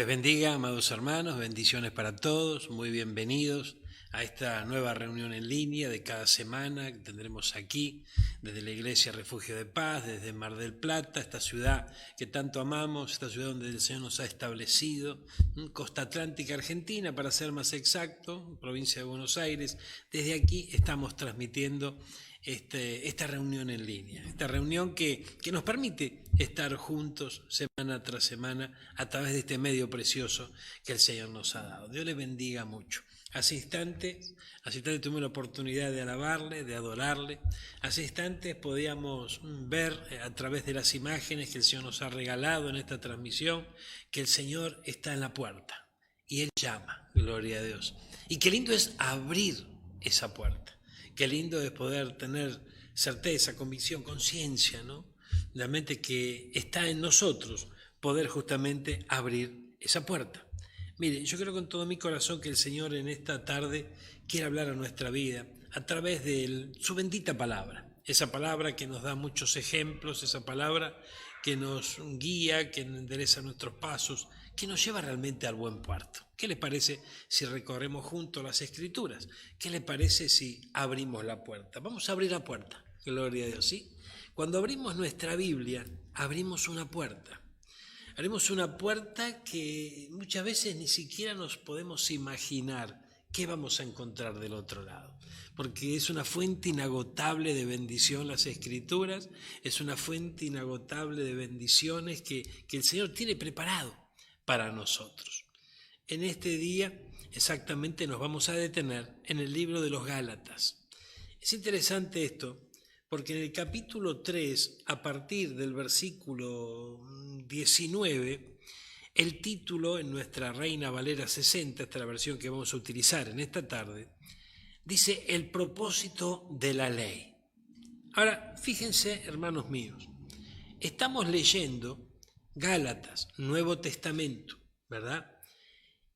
les bendiga, amados hermanos, bendiciones para todos, muy bienvenidos a esta nueva reunión en línea de cada semana que tendremos aquí desde la Iglesia Refugio de Paz, desde Mar del Plata, esta ciudad que tanto amamos, esta ciudad donde el Señor nos ha establecido, costa atlántica argentina para ser más exacto, provincia de Buenos Aires. Desde aquí estamos transmitiendo esta reunión en línea, esta reunión que nos permite estar juntos semana tras semana a través de este medio precioso que el Señor nos ha dado. Dios le bendiga mucho. Hace instantes tuvimos la oportunidad de alabarle, de adorarle. Hace instantes podíamos ver a través de las imágenes que el Señor nos ha regalado en esta transmisión que el Señor está en la puerta y Él llama, gloria a Dios. Y qué lindo es abrir esa puerta. Qué lindo es poder tener certeza, convicción, conciencia, ¿no? Realmente que está en nosotros poder justamente abrir esa puerta. Mire, yo creo con todo mi corazón que el Señor en esta tarde quiere hablar a nuestra vida a través de su bendita palabra. Esa palabra que nos da muchos ejemplos, esa palabra que nos guía, que endereza nuestros pasos, que nos lleva realmente al buen puerto. ¿Qué le parece si recorremos juntos las Escrituras? ¿Qué le parece si abrimos la puerta? Vamos a abrir la puerta, gloria a Dios, ¿sí? Cuando abrimos nuestra Biblia, abrimos una puerta. Abrimos una puerta que muchas veces ni siquiera nos podemos imaginar qué vamos a encontrar del otro lado. Porque es una fuente inagotable de bendición las Escrituras, es una fuente inagotable de bendiciones que el Señor tiene preparado para nosotros. En este día exactamente nos vamos a detener en el libro de los Gálatas. Es interesante esto porque en el capítulo 3, a partir del versículo 19, el título en nuestra Reina Valera 60, esta es la versión que vamos a utilizar en esta tarde, dice el propósito de la ley. Ahora, fíjense, hermanos míos, estamos leyendo Gálatas, Nuevo Testamento, ¿verdad?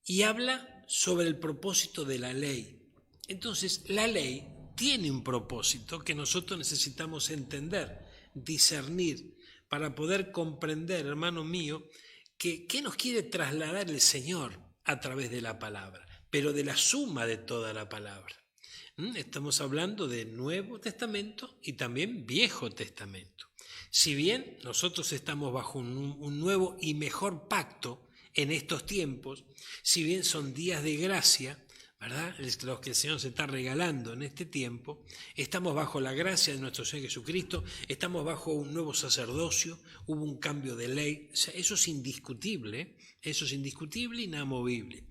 Y habla sobre el propósito de la ley. Entonces, la ley tiene un propósito que nosotros necesitamos entender, discernir, para poder comprender, hermano mío, que qué nos quiere trasladar el Señor a través de la palabra, pero de la suma de toda la palabra. Estamos hablando de Nuevo Testamento y también Viejo Testamento. Si bien nosotros estamos bajo un nuevo y mejor pacto en estos tiempos, si bien son días de gracia, ¿verdad? Los que el Señor se está regalando en este tiempo, estamos bajo la gracia de nuestro Señor Jesucristo, estamos bajo un nuevo sacerdocio, hubo un cambio de ley, o sea, eso es indiscutible e inamovible.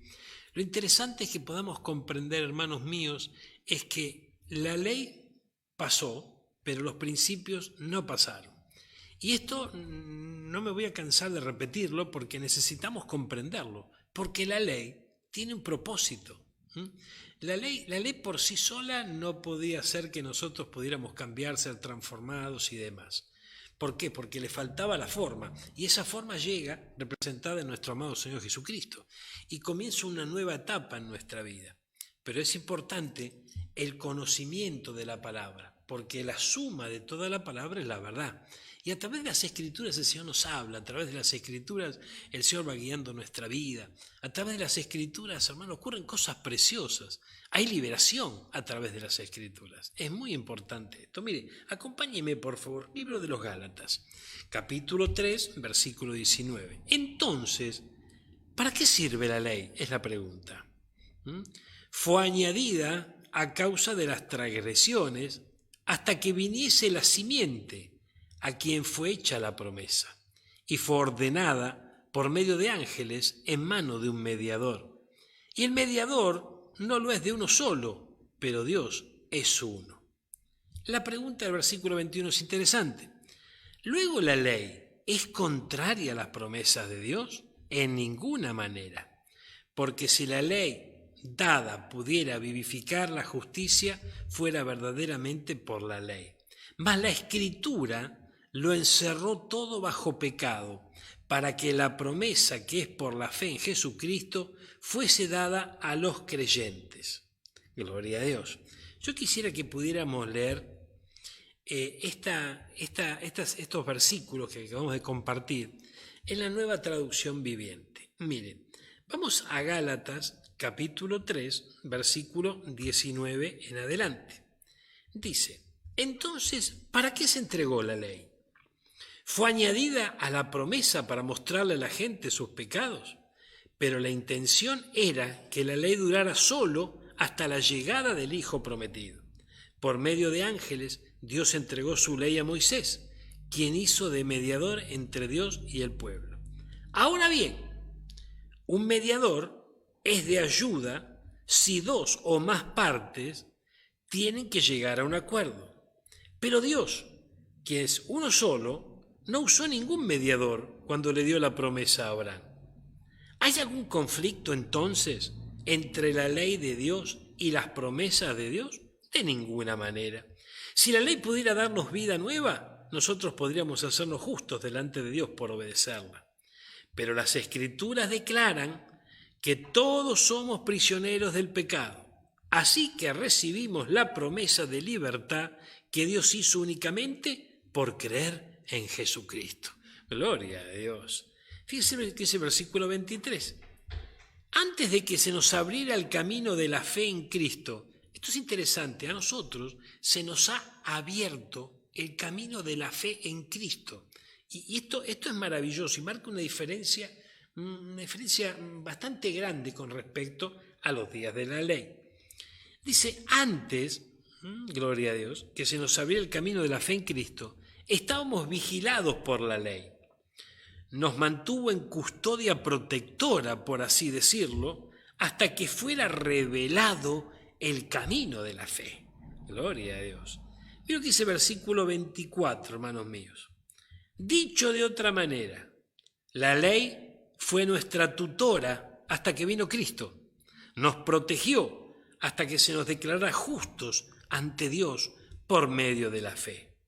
Lo interesante es que podamos comprender, hermanos míos, es que la ley pasó, pero los principios no pasaron. Y esto no me voy a cansar de repetirlo porque necesitamos comprenderlo, porque la ley tiene un propósito. La ley por sí sola no podía hacer que nosotros pudiéramos cambiar, ser transformados y demás. ¿Por qué? Porque le faltaba la forma, y esa forma llega representada en nuestro amado Señor Jesucristo, y comienza una nueva etapa en nuestra vida. Pero es importante el conocimiento de la palabra, porque la suma de toda la palabra es la verdad. Y a través de las Escrituras el Señor nos habla, a través de las Escrituras el Señor va guiando nuestra vida. A través de las Escrituras, hermano, ocurren cosas preciosas. Hay liberación a través de las Escrituras. Es muy importante esto. Mire, acompáñeme por favor, libro de los Gálatas, capítulo 3, versículo 19. Entonces, ¿para qué sirve la ley? Es la pregunta. Fue añadida a causa de las transgresiones hasta que viniese la simiente a quien fue hecha la promesa, y fue ordenada por medio de ángeles en mano de un mediador. Y el mediador no lo es de uno solo, pero Dios es uno. La pregunta del versículo 21 es interesante. ¿Luego la ley es contraria a las promesas de Dios? En ninguna manera, porque si la ley dada pudiera vivificar la justicia, fuera verdaderamente por la ley. Mas la Escritura lo encerró todo bajo pecado, para que la promesa que es por la fe en Jesucristo fuese dada a los creyentes. Gloria a Dios. Yo quisiera que pudiéramos leer estos versículos que acabamos de compartir en la Nueva Traducción Viviente. Miren, Vamos a Gálatas capítulo 3, versículo 19 en adelante. Dice: entonces, ¿para qué se entregó la ley? ¿Fue añadida a la promesa para mostrarle a la gente sus pecados? Pero la intención era que la ley durara solo hasta la llegada del Hijo prometido. Por medio de ángeles, Dios entregó su ley a Moisés, quien hizo de mediador entre Dios y el pueblo. Ahora bien, un mediador es de ayuda si dos o más partes tienen que llegar a un acuerdo. Pero Dios, que es uno solo, no usó ningún mediador cuando le dio la promesa a Abraham. ¿Hay algún conflicto entonces entre la ley de Dios y las promesas de Dios? De ninguna manera. Si la ley pudiera darnos vida nueva, nosotros podríamos hacernos justos delante de Dios por obedecerla. Pero las Escrituras declaran que todos somos prisioneros del pecado. Así que recibimos la promesa de libertad que Dios hizo únicamente por creer en Jesucristo. Gloria a Dios. Fíjense que ese versículo 23. Antes de que se nos abriera el camino de la fe en Cristo, esto es interesante, a nosotros se nos ha abierto el camino de la fe en Cristo. Y esto es maravilloso y marca una diferencia bastante grande con respecto a los días de la ley. Dice, antes, gloria a Dios, que se nos abriera el camino de la fe en Cristo, estábamos vigilados por la ley. Nos mantuvo en custodia protectora, por así decirlo, hasta que fuera revelado el camino de la fe. Gloria a Dios. Mira lo que dice el versículo 24, hermanos míos. Dicho de otra manera, la ley fue nuestra tutora hasta que vino Cristo. Nos protegió hasta que se nos declarara justos ante Dios por medio de la fe.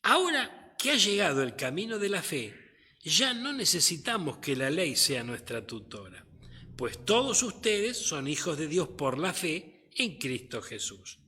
Ahora que ha llegado el camino de la fe, ya no necesitamos que la ley sea nuestra tutora, pues todos ustedes son hijos de Dios por la fe en Cristo Jesús.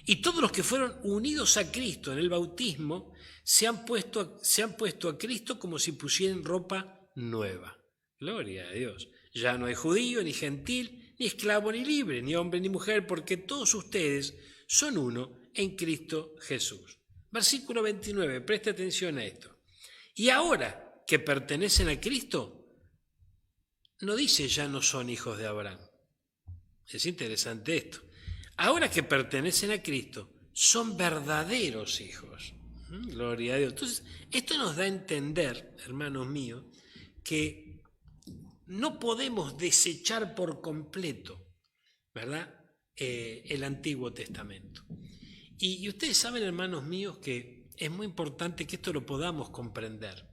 Y todos los que fueron unidos a Cristo en el bautismo se han puesto a Cristo como si pusieran ropa nueva. Gloria a Dios. Ya no hay judío, ni gentil, ni esclavo, ni libre, ni hombre, ni mujer, porque todos ustedes son uno en Cristo Jesús. Versículo 29, preste atención a esto. Y ahora que pertenecen a Cristo, no dice ya no son hijos de Abraham. Es interesante esto. Ahora que pertenecen a Cristo, son verdaderos hijos. Gloria a Dios. Entonces, esto nos da a entender, hermanos míos, que no podemos desechar por completo, ¿verdad?, el Antiguo Testamento. Y ustedes saben, hermanos míos, que es muy importante que esto lo podamos comprender.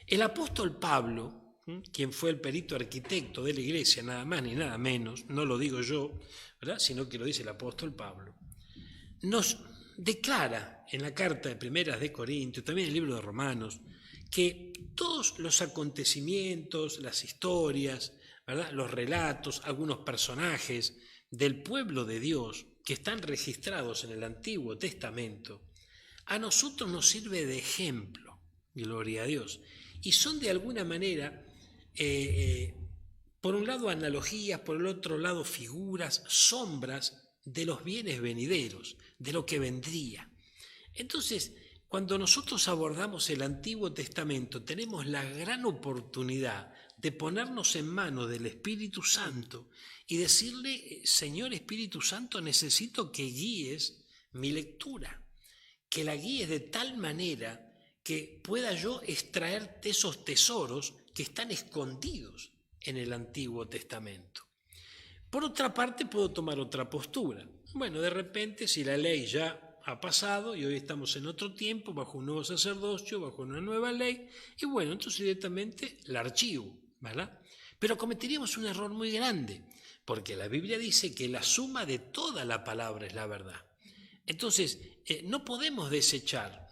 El apóstol Pablo, quien fue el perito arquitecto de la iglesia, nada más ni nada menos, no lo digo yo, ¿verdad?, sino que lo dice el apóstol Pablo, nos declara en la carta de Primeras de Corintios, también en el libro de Romanos, que todos los acontecimientos, las historias, ¿verdad?, los relatos, algunos personajes del pueblo de Dios que están registrados en el Antiguo Testamento, a nosotros nos sirve de ejemplo, gloria a Dios, y son de alguna manera, por un lado analogías, por el otro lado figuras, sombras de los bienes venideros, de lo que vendría. Entonces, cuando nosotros abordamos el Antiguo Testamento, tenemos la gran oportunidad de ponernos en manos del Espíritu Santo y decirle, Señor Espíritu Santo, necesito que guíes mi lectura, que la guíes de tal manera que pueda yo extraerte esos tesoros que están escondidos en el Antiguo Testamento. Por otra parte, puedo tomar otra postura. Bueno, de repente, si la ley ya ha pasado y hoy estamos en otro tiempo, bajo un nuevo sacerdocio, bajo una nueva ley, y bueno, entonces directamente la archivo, ¿verdad? Pero cometeríamos un error muy grande, porque la Biblia dice que la suma de toda la palabra es la verdad. Entonces, no podemos desechar.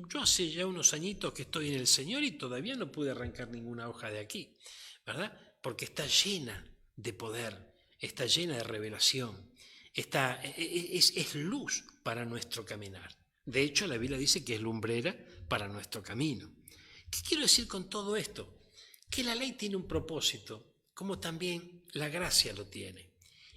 Yo hace ya unos añitos que estoy en el Señor y todavía no pude arrancar ninguna hoja de aquí, ¿verdad? Porque está llena de poder, está llena de revelación, es luz para nuestro caminar. De hecho, la Biblia dice que es lumbrera para nuestro camino. ¿Qué quiero decir con todo esto? Que la ley tiene un propósito, como también la gracia lo tiene.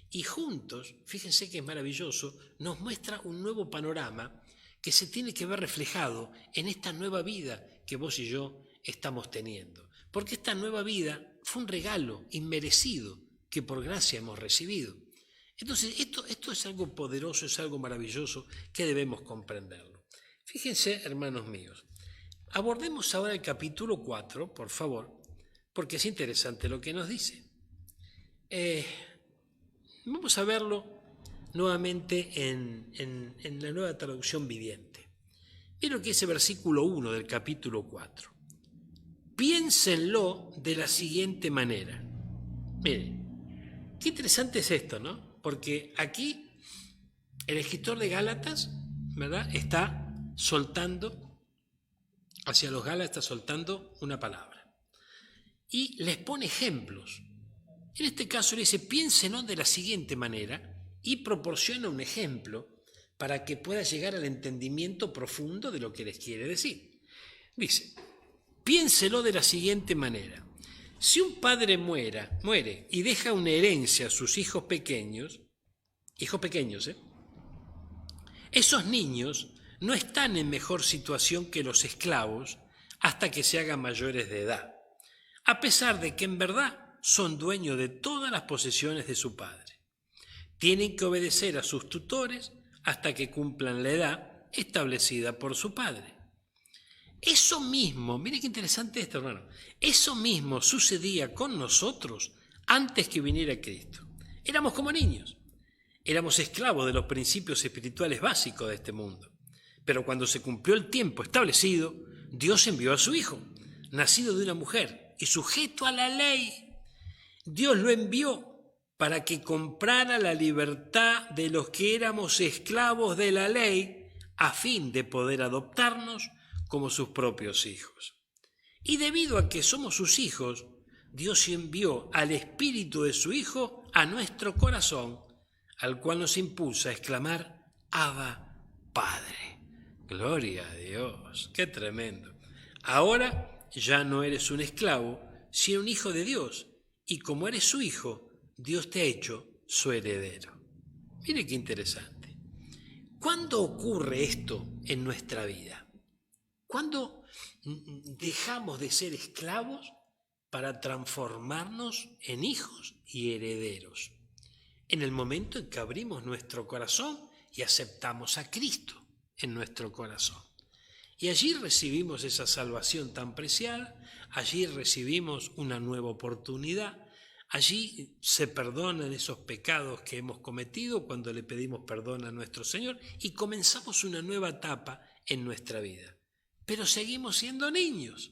Y juntos, fíjense que es maravilloso, nos muestra un nuevo panorama que se tiene que ver reflejado en esta nueva vida que vos y yo estamos teniendo. Porque esta nueva vida fue un regalo inmerecido que por gracia hemos recibido. Entonces, esto es algo poderoso, es algo maravilloso que debemos comprenderlo. Fíjense, hermanos míos, abordemos ahora el capítulo 4, por favor, porque es interesante lo que nos dice. Vamos a verlo nuevamente en la nueva traducción viviente. Miren lo que dice versículo 1 del capítulo 4. Piénsenlo de la siguiente manera. Miren, qué interesante es esto, ¿no? Porque aquí el escritor de Gálatas, ¿verdad?, está soltando, hacia los Gálatas está soltando una palabra. Y les pone ejemplos. En este caso le dice, piénsenlo de la siguiente manera, y proporciona un ejemplo para que pueda llegar al entendimiento profundo de lo que les quiere decir. Dice, piénselo de la siguiente manera. Si un padre muere y deja una herencia a sus hijos pequeños, esos niños no están en mejor situación que los esclavos hasta que se hagan mayores de edad, a pesar de que en verdad son dueños de todas las posesiones de su padre. Tienen que obedecer a sus tutores hasta que cumplan la edad establecida por su padre. Eso mismo, mire qué interesante esto, hermano, eso mismo sucedía con nosotros antes que viniera Cristo. Éramos como niños, éramos esclavos de los principios espirituales básicos de este mundo. Pero cuando se cumplió el tiempo establecido, Dios envió a su Hijo, nacido de una mujer y sujeto a la ley. Dios lo envió para que comprara la libertad de los que éramos esclavos de la ley, a fin de poder adoptarnos como sus propios hijos. Y debido a que somos sus hijos, Dios envió al Espíritu de su Hijo a nuestro corazón, al cual nos impulsa a exclamar, Abba, Padre. Gloria a Dios, qué tremendo. Ahora ya no eres un esclavo, sino un hijo de Dios, y como eres su hijo, Dios te ha hecho su heredero. Mire qué interesante. ¿Cuándo ocurre esto en nuestra vida? ¿Cuándo dejamos de ser esclavos para transformarnos en hijos y herederos? En el momento en que abrimos nuestro corazón y aceptamos a Cristo en nuestro corazón. Y allí recibimos esa salvación tan preciada, allí recibimos una nueva oportunidad. Allí se perdonan esos pecados que hemos cometido cuando le pedimos perdón a nuestro Señor y comenzamos una nueva etapa en nuestra vida. Pero seguimos siendo niños.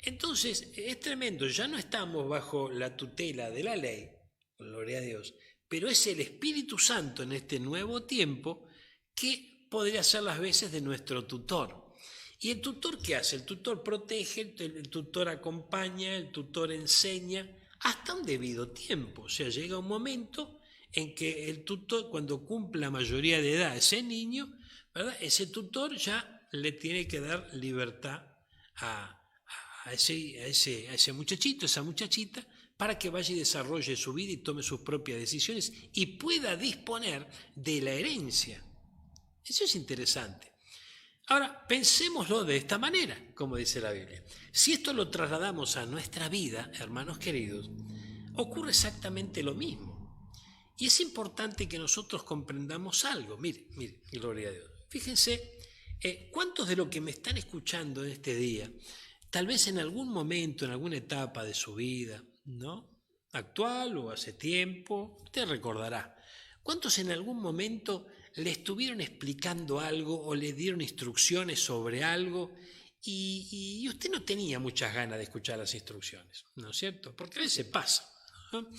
Entonces es tremendo, ya no estamos bajo la tutela de la ley, gloria a Dios, pero es el Espíritu Santo en este nuevo tiempo que podría ser las veces de nuestro tutor. ¿Y el tutor qué hace? El tutor protege, el tutor acompaña, el tutor enseña, hasta un debido tiempo. O sea, llega un momento en que el tutor, cuando cumple la mayoría de edad, ese niño, ¿verdad?, ese tutor ya le tiene que dar libertad a ese muchachito, esa muchachita, para que vaya y desarrolle su vida y tome sus propias decisiones y pueda disponer de la herencia. Eso es interesante. Ahora, pensémoslo de esta manera, como dice la Biblia. Si esto lo trasladamos a nuestra vida, hermanos queridos, ocurre exactamente lo mismo. Y es importante que nosotros comprendamos algo. Mire, gloria a Dios. Fíjense, ¿cuántos de los que me están escuchando en este día, tal vez en algún momento, en alguna etapa de su vida, ¿no?, actual o hace tiempo, usted recordará, ¿cuántos en algún momento le estuvieron explicando algo o le dieron instrucciones sobre algo y usted no tenía muchas ganas de escuchar las instrucciones, ¿no es cierto? Porque a veces pasa, ¿no?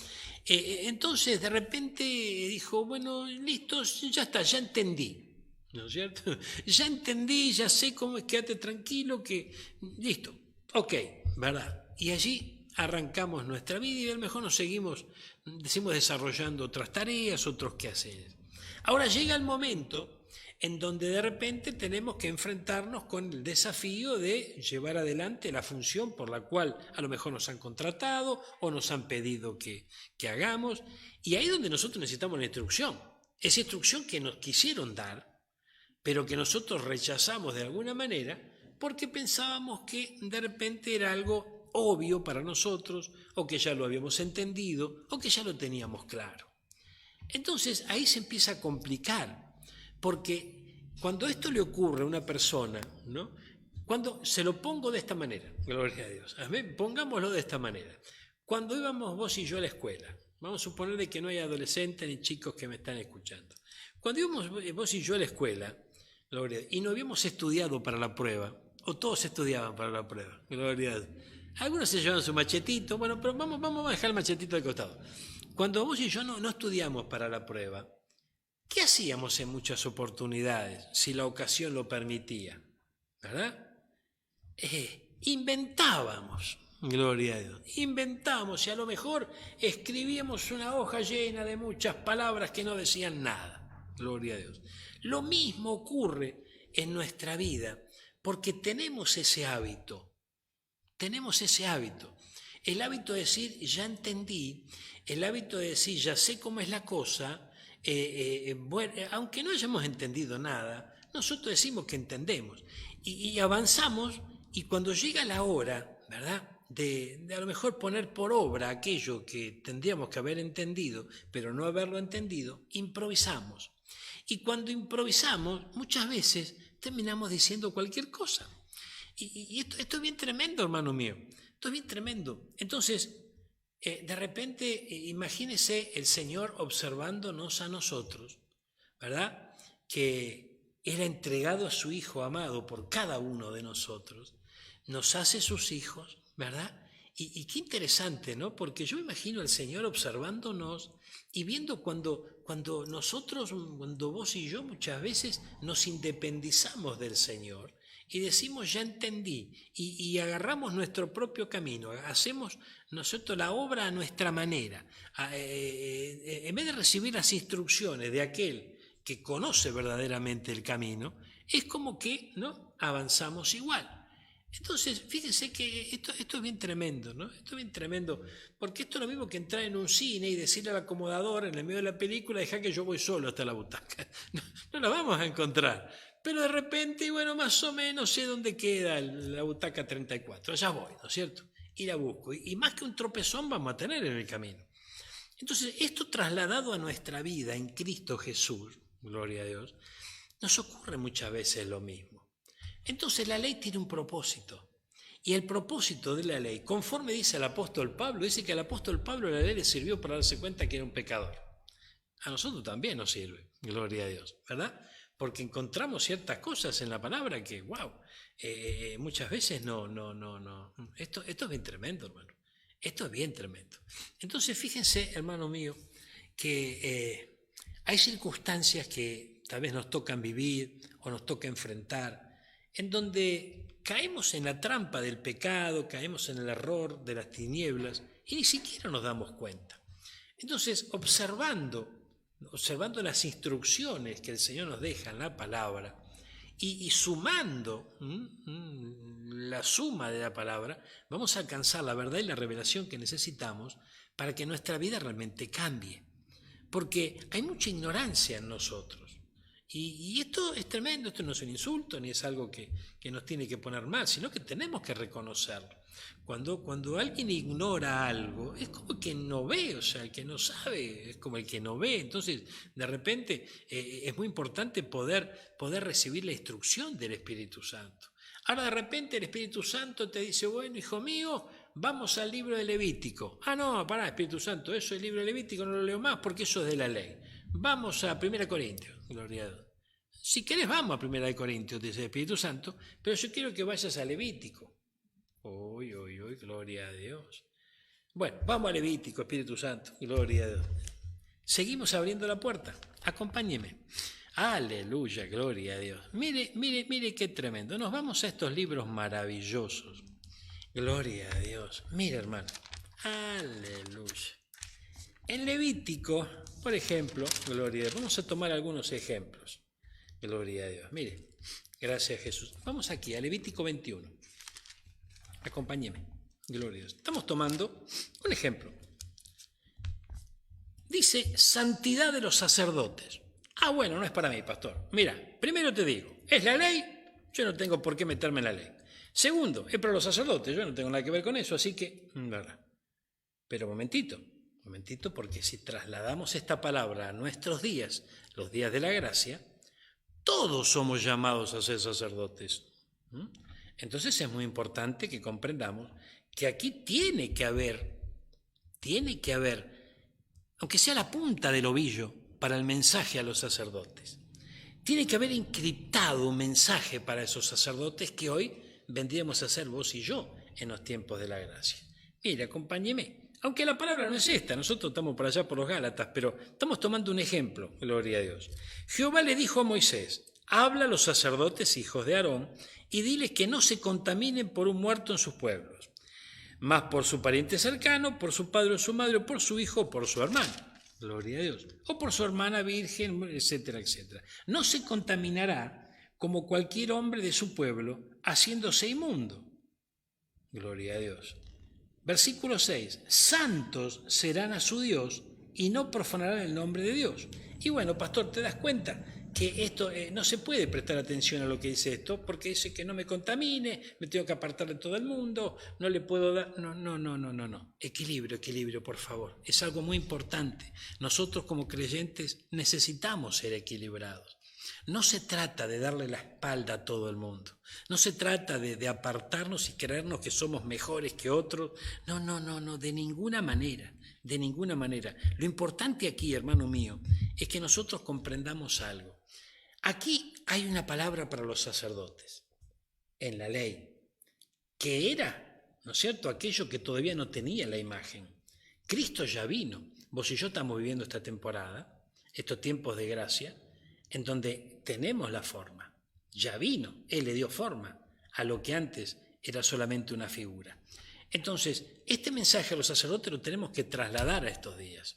Entonces de repente dijo, bueno, listo, ya está, ya entendí, ¿no es cierto? Ya entendí, ya sé cómo es, quédate tranquilo, que listo, ok, ¿verdad? Y allí arrancamos nuestra vida y a lo mejor nos seguimos desarrollando otras tareas, otros quehaceres. Ahora llega el momento en donde de repente tenemos que enfrentarnos con el desafío de llevar adelante la función por la cual a lo mejor nos han contratado o nos han pedido que hagamos, y ahí es donde nosotros necesitamos la instrucción, esa instrucción que nos quisieron dar, pero que nosotros rechazamos de alguna manera porque pensábamos que de repente era algo obvio para nosotros, o que ya lo habíamos entendido, o que ya lo teníamos claro. Entonces ahí se empieza a complicar, porque cuando esto le ocurre a una persona, ¿no? Cuando se lo pongo de esta manera, gloria a Dios, pongámoslo de esta manera. Cuando íbamos vos y yo a la escuela, vamos a suponer de que no hay adolescentes ni chicos que me están escuchando. Cuando íbamos vos y yo a la escuela, gloria a Dios, y no habíamos estudiado para la prueba, o todos estudiaban para la prueba, gloria a Dios. Algunos se llevaban su machetito, bueno, pero vamos a dejar el machetito de costado. Cuando vos y yo no estudiamos para la prueba, ¿qué hacíamos en muchas oportunidades si la ocasión lo permitía? ¿Verdad? Inventábamos, gloria a Dios, inventábamos y a lo mejor escribíamos una hoja llena de muchas palabras que no decían nada, gloria a Dios. Lo mismo ocurre en nuestra vida porque tenemos ese hábito, el hábito de decir ya entendí, el hábito de decir ya sé cómo es la cosa, bueno, aunque no hayamos entendido nada, nosotros decimos que entendemos y avanzamos, y cuando llega la hora, ¿verdad?, de a lo mejor poner por obra aquello que tendríamos que haber entendido, pero no haberlo entendido, improvisamos. Y cuando improvisamos, muchas veces terminamos diciendo cualquier cosa. Y esto es bien tremendo, hermano mío, esto es bien tremendo. Entonces, de repente, imagínese el Señor observándonos a nosotros, ¿verdad?, que Él ha entregado a su Hijo amado por cada uno de nosotros, nos hace sus hijos, ¿verdad? Y qué interesante, ¿no? Porque yo imagino al Señor observándonos y viendo cuando vos y yo muchas veces nos independizamos del Señor y decimos ya entendí, y agarramos nuestro propio camino, hacemos nosotros la obra a nuestra manera, en vez de recibir las instrucciones de aquel que conoce verdaderamente el camino, es como que no avanzamos igual. Entonces, fíjense que esto es bien tremendo, ¿no? Esto es bien tremendo, porque esto es lo mismo que entrar en un cine y decirle al acomodador en el medio de la película, deja que yo voy solo hasta la butaca. No la vamos a encontrar. Pero de repente, bueno, más o menos sé dónde queda la butaca 34. Allá voy, ¿no es cierto? Y la busco. Y más que un tropezón vamos a tener en el camino. Entonces, esto trasladado a nuestra vida en Cristo Jesús, gloria a Dios, nos ocurre muchas veces lo mismo. Entonces la ley tiene un propósito, y el propósito de la ley, conforme dice el apóstol Pablo, dice que al apóstol Pablo la ley le sirvió para darse cuenta que era un pecador. A nosotros también nos sirve, gloria a Dios, ¿verdad? Porque encontramos ciertas cosas en la palabra que, wow, muchas veces no. Esto es bien tremendo, hermano. Esto es bien tremendo. Entonces fíjense, hermano mío, que hay circunstancias que tal vez nos tocan vivir o nos toca enfrentar, en donde caemos en la trampa del pecado, caemos en el error de las tinieblas y ni siquiera nos damos cuenta. Entonces, observando las instrucciones que el Señor nos deja en la palabra y sumando la suma de la palabra, vamos a alcanzar la verdad y la revelación que necesitamos para que nuestra vida realmente cambie. Porque hay mucha ignorancia en nosotros. Y esto es tremendo, esto no es un insulto, ni es algo que nos tiene que poner mal, sino que tenemos que reconocerlo. Cuando alguien ignora algo, es como el que no ve, o sea, el que no sabe, es como el que no ve. Entonces, de repente, es muy importante poder recibir la instrucción del Espíritu Santo. Ahora, de repente, el Espíritu Santo te dice, bueno, hijo mío, vamos al libro de Levítico. Ah, no, pará, Espíritu Santo, eso es el libro de Levítico, no lo leo más porque eso es de la ley. Vamos a 1 Corintios, gloria a Dios. Si querés vamos a 1 Corintios, dice el Espíritu Santo, pero yo quiero que vayas a Levítico. Uy, gloria a Dios. Bueno, vamos a Levítico, Espíritu Santo, gloria a Dios. Seguimos abriendo la puerta, acompáñeme. Aleluya, gloria a Dios. Mire qué tremendo. Nos vamos a estos libros maravillosos. Gloria a Dios. Mire, hermano. Aleluya. En Levítico, por ejemplo, gloria a Dios, vamos a tomar algunos ejemplos. Gloria a Dios. Mire, gracias Jesús. Vamos aquí a Levítico 21. Acompáñeme. Gloria a Dios. Estamos tomando un ejemplo. Dice, santidad de los sacerdotes. Bueno, no es para mí, pastor. Mira, primero te digo, es la ley, yo no tengo por qué meterme en la ley. Segundo, es para los sacerdotes, yo no tengo nada que ver con eso, así que, verdad. Pero momentito, porque si trasladamos esta palabra a nuestros días, los días de la gracia, todos somos llamados a ser sacerdotes. Entonces es muy importante que comprendamos que aquí tiene que haber, aunque sea la punta del ovillo, para el mensaje a los sacerdotes. Tiene que haber encriptado un mensaje para esos sacerdotes que hoy vendríamos a ser vos y yo en los tiempos de la gracia. Mire, acompáñeme. Aunque la palabra no es esta, nosotros estamos por allá por los Gálatas, pero estamos tomando un ejemplo, gloria a Dios. Jehová le dijo a Moisés, habla a los sacerdotes hijos de Aarón y diles que no se contaminen por un muerto en sus pueblos, más por su pariente cercano, por su padre o su madre, o por su hijo o por su hermano. Gloria a Dios. O por su hermana virgen, etcétera, etcétera. No se contaminará como cualquier hombre de su pueblo, haciéndose inmundo. Gloria a Dios. Versículo 6. Santos serán a su Dios y no profanarán el nombre de Dios. Y bueno, pastor, ¿te das cuenta que esto no se puede prestar atención a lo que dice esto? Porque dice que no me contamine, me tengo que apartar de todo el mundo, no le puedo dar... No. Equilibrio, por favor. Es algo muy importante. Nosotros como creyentes necesitamos ser equilibrados. No se trata de darle la espalda a todo el mundo. No se trata de apartarnos y creernos que somos mejores que otros. No, de ninguna manera. Lo importante aquí, hermano mío, es que nosotros comprendamos algo. Aquí hay una palabra para los sacerdotes, en la ley, que era, ¿no es cierto?, aquello que todavía no tenía la imagen. Cristo ya vino. Vos y yo estamos viviendo esta temporada, estos tiempos de gracia, en donde tenemos la forma. Ya vino, Él le dio forma a lo que antes era solamente una figura. Entonces, este mensaje a los sacerdotes lo tenemos que trasladar a estos días.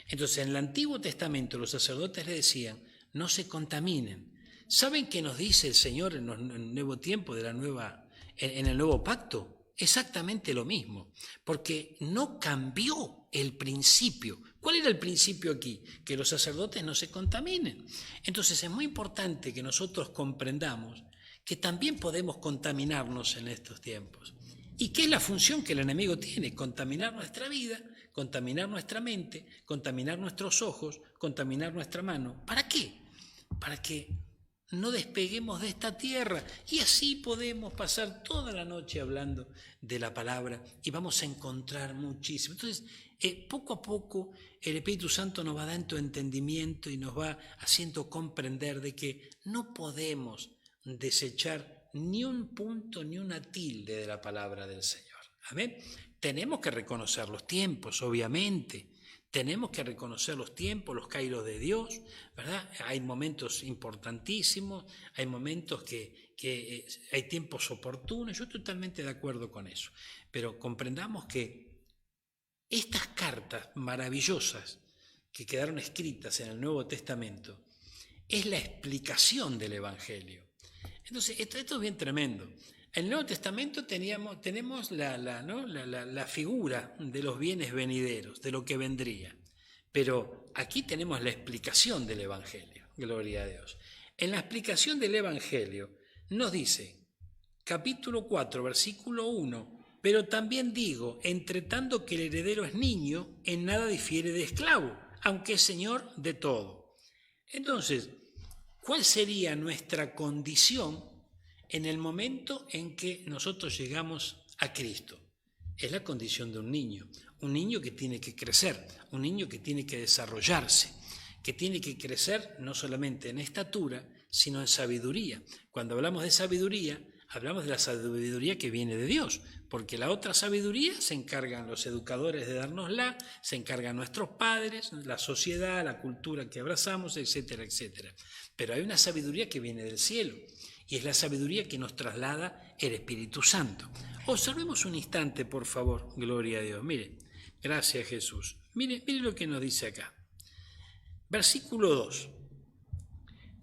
Entonces, en el Antiguo Testamento los sacerdotes le decían, no se contaminen. ¿Saben qué nos dice el Señor en el nuevo tiempo, en el nuevo pacto? Exactamente lo mismo, porque no cambió el principio. ¿Cuál era el principio aquí? Que los sacerdotes no se contaminen. Entonces es muy importante que nosotros comprendamos que también podemos contaminarnos en estos tiempos. ¿Y qué es la función que el enemigo tiene? Contaminar nuestra vida, contaminar nuestra mente, contaminar nuestros ojos, contaminar nuestra mano. ¿Para qué? Para que no despeguemos de esta tierra y así podemos pasar toda la noche hablando de la palabra y vamos a encontrar muchísimo. Entonces, poco a poco el Espíritu Santo nos va dando entendimiento y nos va haciendo comprender de que no podemos desechar ni un punto ni una tilde de la palabra del Señor. Amén. Tenemos que reconocer los tiempos, obviamente. Tenemos que reconocer los tiempos, los kairos de Dios, ¿verdad? Hay momentos importantísimos, hay momentos que hay tiempos oportunos, yo estoy totalmente de acuerdo con eso. Pero comprendamos que estas cartas maravillosas que quedaron escritas en el Nuevo Testamento es la explicación del Evangelio. Entonces, esto es bien tremendo. En el Nuevo Testamento tenemos la figura de los bienes venideros, de lo que vendría. Pero aquí tenemos la explicación del Evangelio, gloria a Dios. En la explicación del Evangelio nos dice, capítulo 4, versículo 1, pero también digo, entre tanto que el heredero es niño, en nada difiere de esclavo, aunque es señor de todo. Entonces, ¿cuál sería nuestra condición en el momento en que nosotros llegamos a Cristo? Es la condición de un niño que tiene que crecer, un niño que tiene que desarrollarse, que tiene que crecer no solamente en estatura, sino en sabiduría. Cuando hablamos de sabiduría, hablamos de la sabiduría que viene de Dios, porque la otra sabiduría se encargan los educadores de dárnosla, se encargan nuestros padres, la sociedad, la cultura que abrazamos, etcétera, etcétera. Pero hay una sabiduría que viene del cielo, y es la sabiduría que nos traslada el Espíritu Santo. Observemos un instante, por favor, gloria a Dios. Mire, gracias Jesús. Mire lo que nos dice acá. Versículo 2.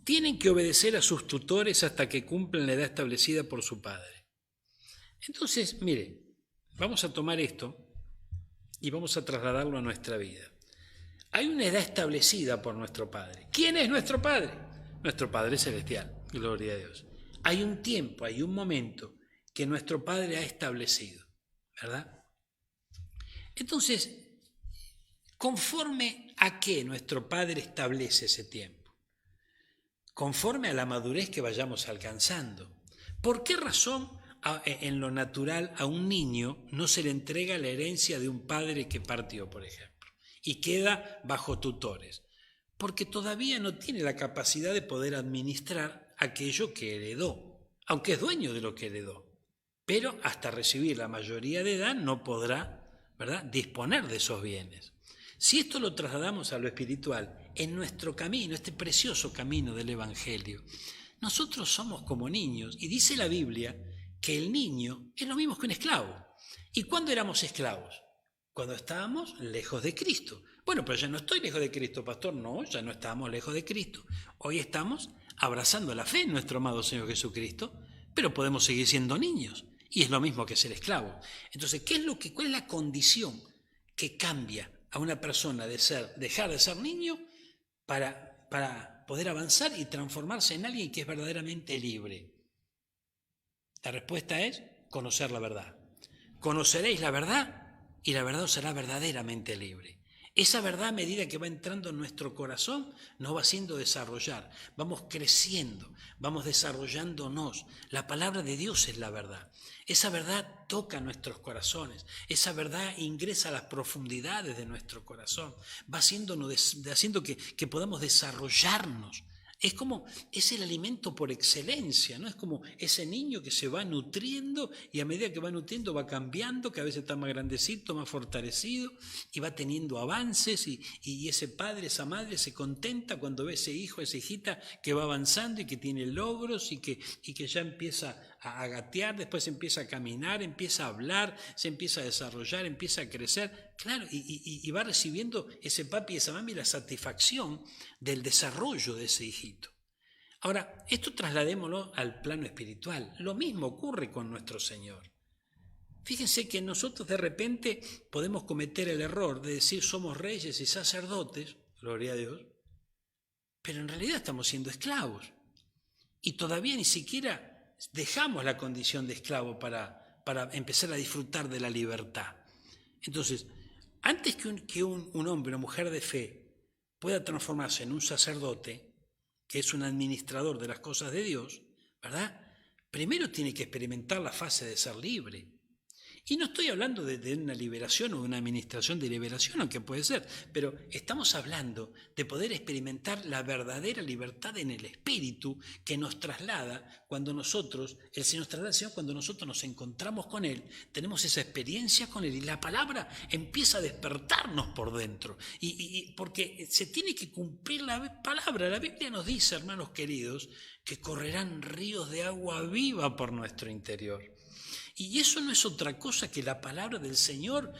tienen que obedecer a sus tutores hasta que cumplan la edad establecida por su padre. Entonces, mire, vamos a tomar esto y vamos a trasladarlo a nuestra vida. Hay una edad establecida por nuestro Padre. ¿Quién es nuestro Padre? Nuestro Padre Celestial, gloria a Dios. Hay un tiempo, hay un momento que nuestro Padre ha establecido, ¿verdad? Entonces, ¿conforme a qué nuestro Padre establece ese tiempo? Conforme a la madurez que vayamos alcanzando. ¿Por qué razón en lo natural a un niño no se le entrega la herencia de un padre que partió, por ejemplo, y queda bajo tutores? Porque todavía no tiene la capacidad de poder administrar aquello que heredó, aunque es dueño de lo que heredó, pero hasta recibir la mayoría de edad no podrá, ¿verdad?, disponer de esos bienes. Si esto lo trasladamos a lo espiritual, en nuestro camino, este precioso camino del Evangelio, nosotros somos como niños, y dice la Biblia que el niño es lo mismo que un esclavo. ¿Y cuándo éramos esclavos? Cuando estábamos lejos de Cristo. Bueno, pero ya no estoy lejos de Cristo, pastor. No, ya no estamos lejos de Cristo. Hoy estamos abrazando la fe en nuestro amado Señor Jesucristo, pero podemos seguir siendo niños. Y es lo mismo que ser esclavo. Entonces, ¿cuál es la condición que cambia a una persona de dejar de ser niño para poder avanzar y transformarse en alguien que es verdaderamente libre? La respuesta es conocer la verdad. Conoceréis la verdad y la verdad os hará verdaderamente libre. Esa verdad, a medida que va entrando en nuestro corazón, nos va haciendo desarrollar. Vamos creciendo, vamos desarrollándonos. La palabra de Dios es la verdad. Esa verdad toca nuestros corazones. Esa verdad ingresa a las profundidades de nuestro corazón. Va haciendo que podamos desarrollarnos. Es el alimento por excelencia, ¿no? Es como ese niño que se va nutriendo y a medida que va nutriendo va cambiando, que a veces está más grandecito, más fortalecido y va teniendo avances y ese padre, esa madre se contenta cuando ve ese hijo, esa hijita que va avanzando y que tiene logros y que ya empieza a gatear, después empieza a caminar, empieza a hablar, se empieza a desarrollar, empieza a crecer. Claro, y va recibiendo ese papi y esa mami la satisfacción del desarrollo de ese hijito. Ahora, esto trasladémoslo al plano espiritual. Lo mismo ocurre con nuestro Señor. Fíjense que nosotros de repente podemos cometer el error de decir somos reyes y sacerdotes, gloria a Dios, pero en realidad estamos siendo esclavos. Y todavía ni siquiera dejamos la condición de esclavo para empezar a disfrutar de la libertad. Entonces, antes que un hombre o mujer de fe pueda transformarse en un sacerdote, que es un administrador de las cosas de Dios, ¿verdad? Primero tiene que experimentar la fase de ser libre. Y no estoy hablando de una liberación o de una administración de liberación, aunque puede ser, pero estamos hablando de poder experimentar la verdadera libertad en el espíritu que nos traslada cuando nosotros, el Señor nos traslada al Señor cuando nosotros nos encontramos con Él, tenemos esa experiencia con Él y la palabra empieza a despertarnos por dentro. Y porque se tiene que cumplir la palabra. La Biblia nos dice, hermanos queridos, que correrán ríos de agua viva por nuestro interior. Y eso no es otra cosa que la palabra del Señor,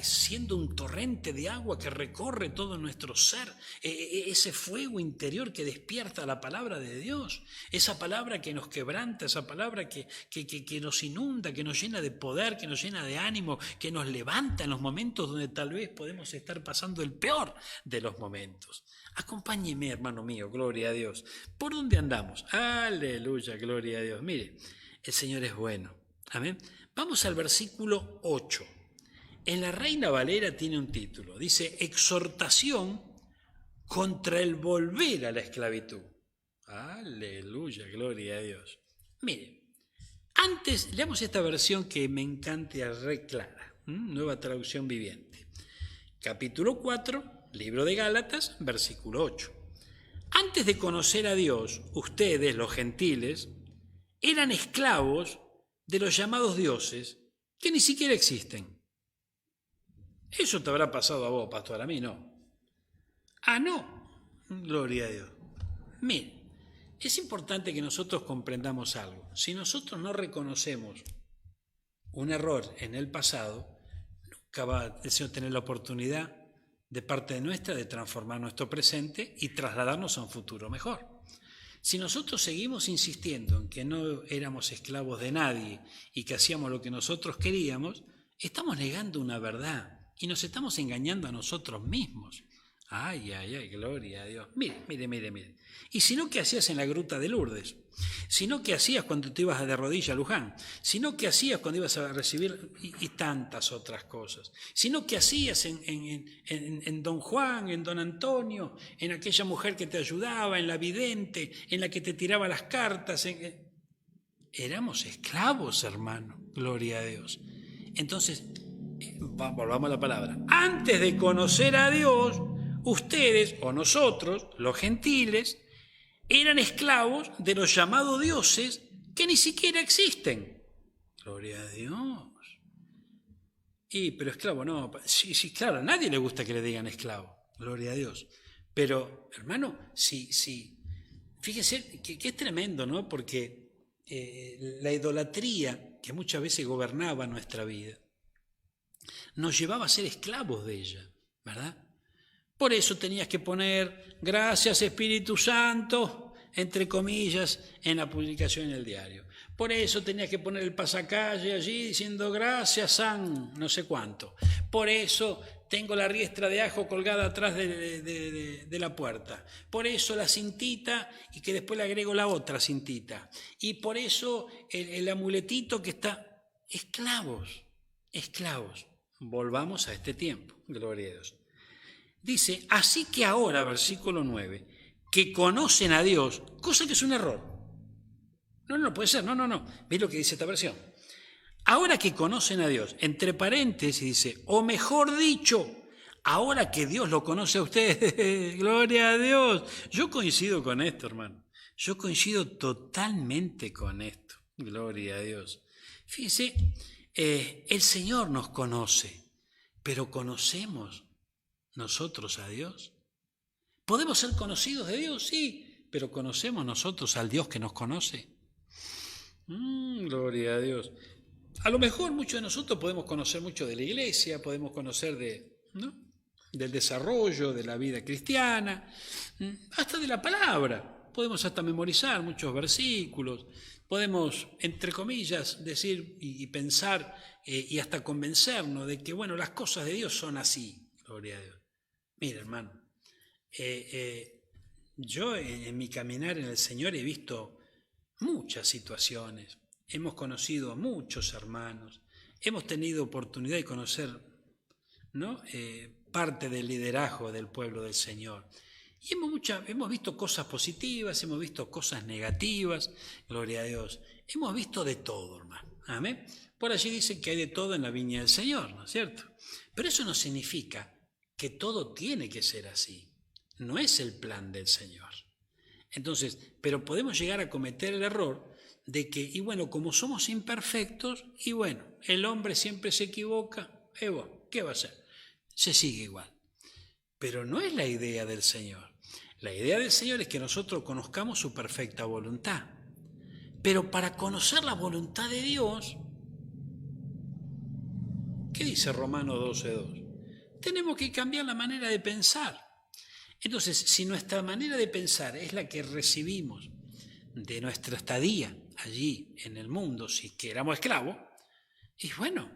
siendo un torrente de agua que recorre todo nuestro ser, ese fuego interior que despierta la palabra de Dios, esa palabra que nos quebranta, esa palabra que nos inunda, que nos llena de poder, que nos llena de ánimo, que nos levanta en los momentos donde tal vez podemos estar pasando el peor de los momentos. Acompáñeme, hermano mío, gloria a Dios. ¿Por dónde andamos? Aleluya, gloria a Dios. Mire, el Señor es bueno. Amén. Vamos al versículo 8. En la Reina Valera tiene un título. Dice, exhortación contra el volver a la esclavitud. Aleluya, gloria a Dios. Mire, antes leamos esta versión que me encanta y reclara. Nueva traducción viviente. Capítulo 4, libro de Gálatas, versículo 8. Antes de conocer a Dios, ustedes, los gentiles, eran esclavos de los llamados dioses que ni siquiera existen. Eso te habrá pasado a vos, pastor, a mí no. No, gloria a Dios. Mire, es importante que nosotros comprendamos algo. Si nosotros no reconocemos un error en el pasado, nunca va el Señor tener la oportunidad de parte nuestra de transformar nuestro presente y trasladarnos a un futuro mejor. Si nosotros seguimos insistiendo en que no éramos esclavos de nadie y que hacíamos lo que nosotros queríamos, estamos negando una verdad y nos estamos engañando a nosotros mismos. Ay, ay, ay, gloria a Dios. Mire, mire, mire, mire. Y si no, ¿qué hacías en la gruta de Lourdes? Si no, ¿qué hacías cuando te ibas de rodilla a Luján? Si no, ¿qué hacías cuando ibas a recibir y tantas otras cosas? Si no, ¿qué hacías en Don Juan, en Don Antonio, en aquella mujer que te ayudaba, en la vidente, en la que te tiraba las cartas? Éramos esclavos, hermano, gloria a Dios. Entonces, volvamos a la palabra. Antes de conocer a Dios, ustedes o nosotros, los gentiles, eran esclavos de los llamados dioses que ni siquiera existen. Gloria a Dios. Pero esclavo no. Sí, claro, a nadie le gusta que le digan esclavo. Gloria a Dios. Pero, hermano, sí. Fíjese que es tremendo, ¿no? Porque la idolatría que muchas veces gobernaba nuestra vida nos llevaba a ser esclavos de ella, ¿verdad? Por eso tenías que poner gracias Espíritu Santo, entre comillas, en la publicación en el diario. Por eso tenías que poner el pasacalle allí diciendo gracias San no sé cuánto. Por eso tengo la riestra de ajo colgada atrás de la puerta. Por eso la cintita y que después le agrego la otra cintita. Y por eso el amuletito que está... Esclavos. Volvamos a este tiempo, gloria a Dios. Dice, así que ahora, versículo 9, que conocen a Dios, cosa que es un error. No puede ser, no. ¿Ves lo que dice esta versión? Ahora que conocen a Dios, entre paréntesis dice, o mejor dicho, ahora que Dios lo conoce a ustedes, gloria a Dios. Yo coincido con esto, hermano. Yo coincido totalmente con esto, gloria a Dios. Fíjense, el Señor nos conoce, pero conocemos nosotros a Dios. ¿Podemos ser conocidos de Dios? Sí, pero ¿conocemos nosotros al Dios que nos conoce? Gloria a Dios. A lo mejor muchos de nosotros podemos conocer mucho de la iglesia, podemos conocer del desarrollo de la vida cristiana, hasta de la palabra. Podemos hasta memorizar muchos versículos, podemos, entre comillas, decir y pensar y hasta convencernos de que, bueno, las cosas de Dios son así. Gloria a Dios. Mira, hermano, yo en mi caminar en el Señor he visto muchas situaciones, hemos conocido a muchos hermanos, hemos tenido oportunidad de conocer, ¿no? Parte del liderazgo del pueblo del Señor. Y hemos visto cosas positivas, hemos visto cosas negativas, gloria a Dios. Hemos visto de todo, hermano. Amén. Por allí dicen que hay de todo en la viña del Señor, ¿no es cierto? Pero eso no significa que todo tiene que ser así. No es el plan del Señor. Entonces, pero podemos llegar a cometer el error de que, y bueno, como somos imperfectos, y bueno, el hombre siempre se equivoca, ¿qué va a hacer? Se sigue igual. Pero no es la idea del Señor. La idea del Señor es que nosotros conozcamos su perfecta voluntad. Pero para conocer la voluntad de Dios, ¿qué dice Romanos 12:2? Tenemos que cambiar la manera de pensar. Entonces, si nuestra manera de pensar es la que recibimos de nuestra estadía allí en el mundo, si que éramos esclavos, y bueno,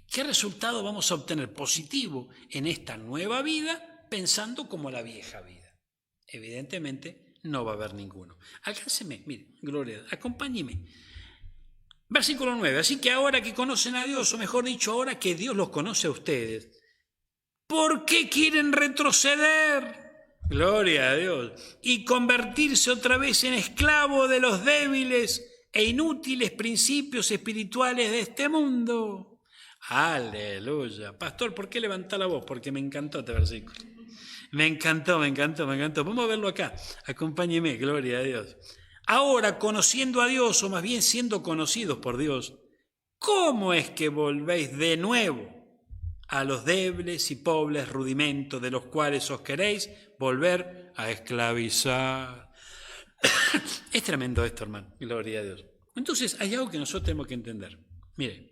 ¿qué resultado vamos a obtener positivo en esta nueva vida pensando como la vieja vida? Evidentemente no va a haber ninguno. Alcánceme, mire, gloria, acompáñeme. Versículo 9, así que ahora que conocen a Dios, o mejor dicho, ahora que Dios los conoce a ustedes, ¿por qué quieren retroceder? Gloria a Dios. Y convertirse otra vez en esclavo de los débiles e inútiles principios espirituales de este mundo. Aleluya. Pastor, ¿por qué levantá la voz? Porque me encantó este versículo. Me encantó. Vamos a verlo acá. Acompáñeme, gloria a Dios. Ahora, conociendo a Dios, o más bien siendo conocidos por Dios, ¿cómo es que volvéis de nuevo a los débiles y pobres rudimentos de los cuales os queréis volver a esclavizar? Es tremendo esto, hermano. Gloria a Dios. Entonces, hay algo que nosotros tenemos que entender. Mire,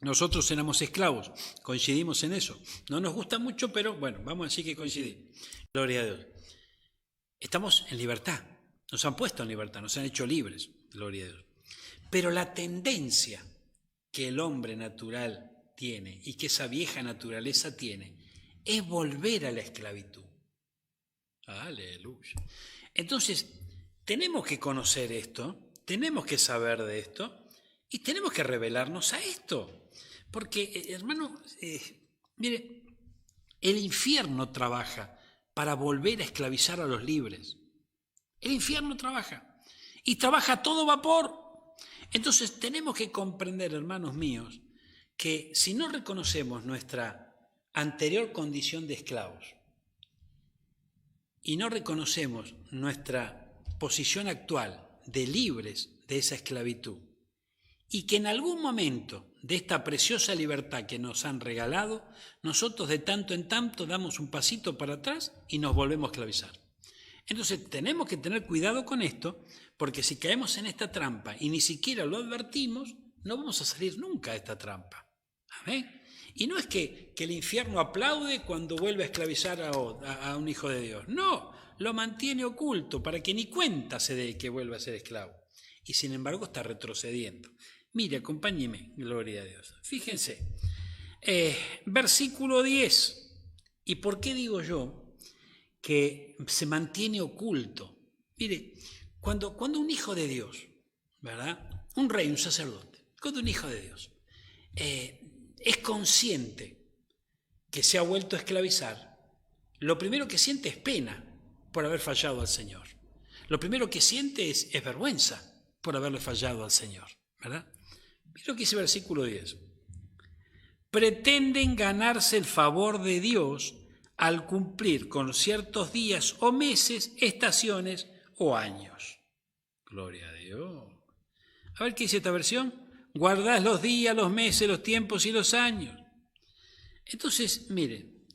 nosotros éramos esclavos, coincidimos en eso. No nos gusta mucho, pero bueno, vamos a decir que coincidimos. Gloria a Dios. Estamos en libertad, nos han puesto en libertad, nos han hecho libres, gloria a Dios. Pero la tendencia que el hombre natural tiene y que esa vieja naturaleza tiene es volver a la esclavitud. Aleluya. Entonces, tenemos que conocer esto, tenemos que saber de esto y tenemos que revelarnos a esto. Porque, hermano, mire, el infierno trabaja para volver a esclavizar a los libres. El infierno trabaja y trabaja a todo vapor. Entonces tenemos que comprender, hermanos míos, que si no reconocemos nuestra anterior condición de esclavos y no reconocemos nuestra posición actual de libres de esa esclavitud y que en algún momento de esta preciosa libertad que nos han regalado, nosotros de tanto en tanto damos un pasito para atrás y nos volvemos a esclavizar. Entonces tenemos que tener cuidado con esto, porque si caemos en esta trampa y ni siquiera lo advertimos, no vamos a salir nunca de esta trampa. ¿Amén? Y no es que el infierno aplaude cuando vuelve a esclavizar a un hijo de Dios. No, lo mantiene oculto para que ni cuenta se dé que vuelva a ser esclavo. Y sin embargo está retrocediendo. Mire, acompáñeme, gloria a Dios. Fíjense, versículo 10. ¿Y por qué digo yo que se mantiene oculto? Mire, cuando un hijo de Dios, ¿verdad? Un rey, un sacerdote, cuando un hijo de Dios es consciente que se ha vuelto a esclavizar, lo primero que siente es pena por haber fallado al Señor. Lo primero que siente es vergüenza por haberle fallado al Señor, ¿verdad? Mira lo que dice el versículo 10. Pretenden ganarse el favor de Dios al cumplir con ciertos días o meses, estaciones o años. Gloria a Dios. A ver qué dice esta versión. Guardad los días, los meses, los tiempos y los años. Entonces, miren,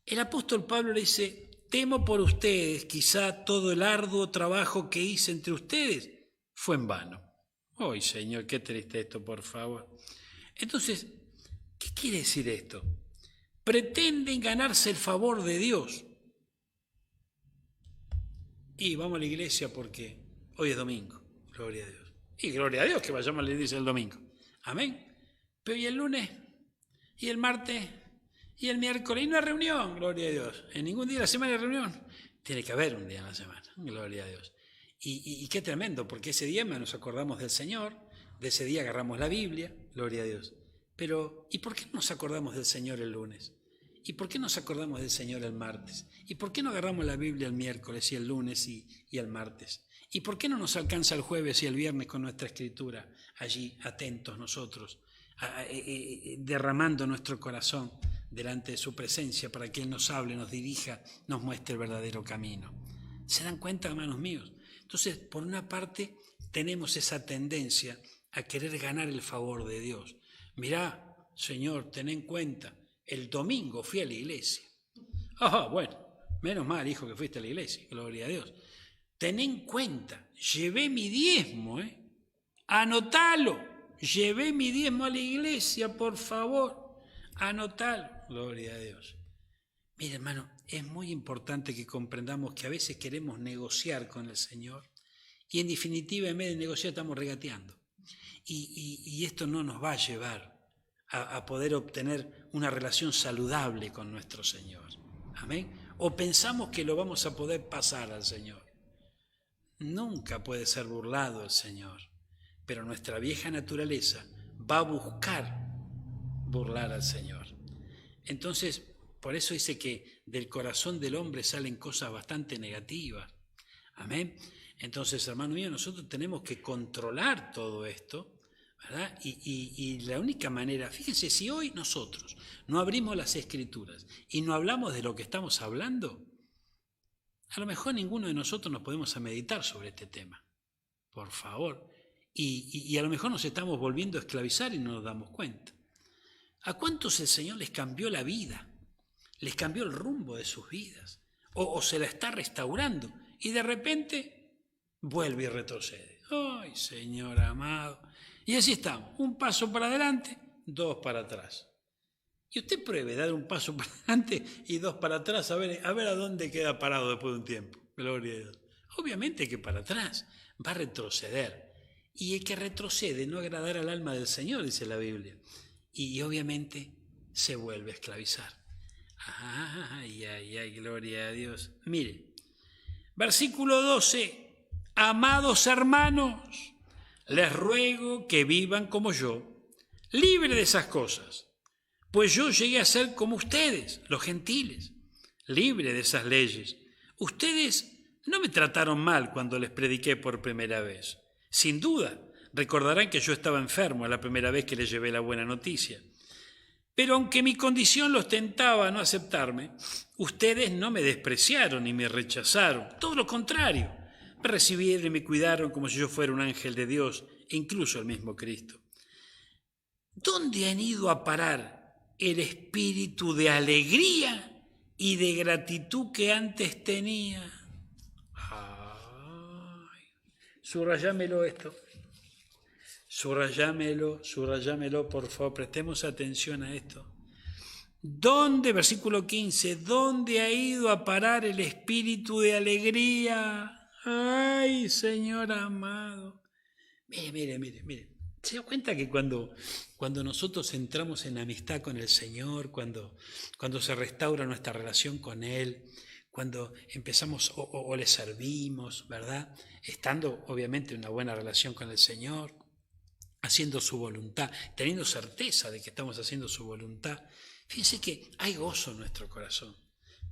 el apóstol Pablo le dice, temo por ustedes, quizá todo el arduo trabajo que hice entre ustedes fue en vano. ¡Ay, Señor, qué triste esto, por favor! Entonces, ¿qué quiere decir esto? Pretenden ganarse el favor de Dios. Y vamos a la iglesia porque hoy es domingo, gloria a Dios. Y gloria a Dios que vayamos a la iglesia el domingo. Amén. Pero ¿y el lunes? ¿Y el martes? ¿Y el miércoles? Y no hay reunión, gloria a Dios. En ningún día de la semana hay reunión. Tiene que haber un día en la semana, gloria a Dios. Y qué tremendo, porque ese día nos acordamos del Señor, de ese día agarramos la Biblia, gloria a Dios. Pero, ¿y por qué no nos acordamos del Señor el lunes? ¿Y por qué nos acordamos del Señor el martes? ¿Y por qué no agarramos la Biblia el miércoles y el lunes y el martes? ¿Y por qué no nos alcanza el jueves y el viernes con nuestra escritura allí atentos nosotros, derramando nuestro corazón delante de su presencia para que Él nos hable, nos dirija, nos muestre el verdadero camino? ¿Se dan cuenta, hermanos míos? Entonces, por una parte, tenemos esa tendencia a querer ganar el favor de Dios. Mirá, Señor, ten en cuenta, el domingo fui a la iglesia. Bueno, menos mal, hijo, que fuiste a la iglesia, gloria a Dios. Ten en cuenta, llevé mi diezmo, anotalo, llevé mi diezmo a la iglesia, por favor, anotalo, gloria a Dios. Mire, hermano, es muy importante que comprendamos que a veces queremos negociar con el Señor y en definitiva en vez de negociar estamos regateando. Y esto no nos va a llevar a poder obtener una relación saludable con nuestro Señor. Amén. O pensamos que lo vamos a poder pasar al Señor. Nunca puede ser burlado el Señor, pero nuestra vieja naturaleza va a buscar burlar al Señor. Entonces, por eso dice que del corazón del hombre salen cosas bastante negativas. Amén. Entonces, hermano mío, nosotros tenemos que controlar todo esto, ¿verdad? Y la única manera, fíjense, si hoy nosotros no abrimos las Escrituras y no hablamos de lo que estamos hablando, a lo mejor ninguno de nosotros nos podemos a meditar sobre este tema, por favor. Y a lo mejor nos estamos volviendo a esclavizar y no nos damos cuenta. ¿A cuántos el Señor les cambió la vida? Les cambió el rumbo de sus vidas. O se la está restaurando y de repente vuelve y retrocede. ¡Ay, Señor amado! Y así estamos, un paso para adelante, dos para atrás. Y usted pruebe dar un paso para adelante y dos para atrás, a ver a dónde queda parado después de un tiempo. Gloria a Dios. Obviamente que para atrás va a retroceder. Y el que retrocede no agradará al alma del Señor, dice la Biblia. Y obviamente se vuelve a esclavizar. Ay, ay, ay, gloria a Dios. Mire, versículo 12. Amados hermanos, les ruego que vivan como yo, libre de esas cosas. Pues yo llegué a ser como ustedes, los gentiles, libre de esas leyes. Ustedes no me trataron mal cuando les prediqué por primera vez. Sin duda, recordarán que yo estaba enfermo la primera vez que les llevé la buena noticia. Pero aunque mi condición los tentaba a no aceptarme, ustedes no me despreciaron ni me rechazaron. Todo lo contrario, me recibieron y me cuidaron como si yo fuera un ángel de Dios, e incluso el mismo Cristo. ¿Dónde han ido a parar el espíritu de alegría y de gratitud que antes tenía? Ay, subrayámelo esto. Subrayámelo, por favor, prestemos atención a esto. ¿Dónde, versículo 15, dónde ha ido a parar el espíritu de alegría? Ay, Señor amado. Mire. ¿Se da cuenta que cuando nosotros entramos en amistad con el Señor, cuando se restaura nuestra relación con Él, cuando empezamos o le servimos, ¿verdad? Estando obviamente en una buena relación con el Señor, haciendo su voluntad, teniendo certeza de que estamos haciendo su voluntad, fíjense que hay gozo en nuestro corazón.